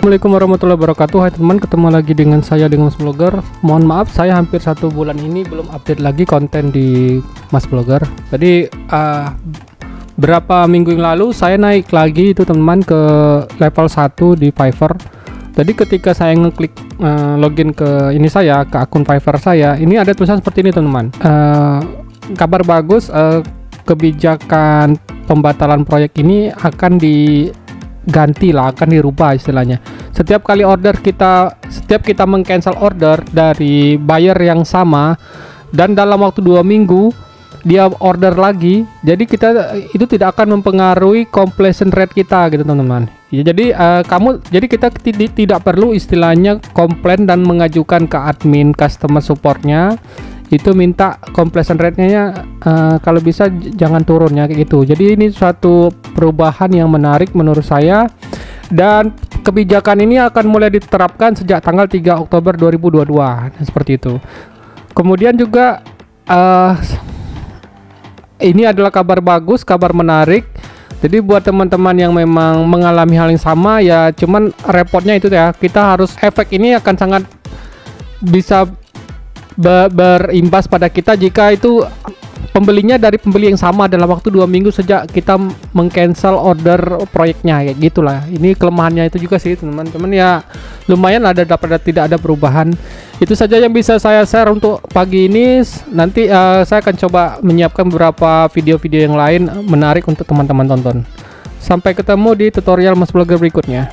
Assalamualaikum warahmatullahi wabarakatuh. Hai teman, ketemu lagi dengan saya, dengan Mas Blogger. Mohon maaf, saya hampir 1 bulan ini belum update lagi konten di Mas Blogger. Jadi berapa minggu yang lalu saya naik lagi itu teman ke level 1 di Fiverr. Jadi ketika saya ngeklik login ke ini saya, ke akun Fiverr saya, ini ada tulisan seperti ini teman-teman. Kabar bagus, kebijakan pembatalan proyek ini akan diganti lah, akan dirubah istilahnya. Setiap kita meng-cancel order dari buyer yang sama dan dalam waktu 2 minggu dia order lagi, jadi kita itu tidak akan mempengaruhi completion rate kita gitu teman-teman. Ya, jadi kita tidak perlu istilahnya komplain dan mengajukan ke admin customer supportnya itu minta completion rate-nya kalau bisa jangan turun ya kayak gitu. Jadi ini suatu perubahan yang menarik menurut saya, dan kebijakan ini akan mulai diterapkan sejak tanggal 3 Oktober 2022 seperti itu. Kemudian juga ini adalah kabar bagus, kabar menarik. Jadi buat teman-teman yang memang mengalami hal yang sama ya, cuman repotnya itu ya, kita harus efek ini akan sangat bisa berimbas pada kita jika itu pembelinya dari pembeli yang sama dalam waktu 2 minggu sejak kita meng-cancel order proyeknya, kayak gitulah. Ini kelemahannya itu juga sih teman-teman, ya lumayan ada daripada tidak ada perubahan. Itu saja yang bisa saya share untuk pagi ini. Nanti saya akan coba menyiapkan beberapa video-video yang lain menarik untuk teman-teman tonton. Sampai ketemu di tutorial Mas Blogger berikutnya.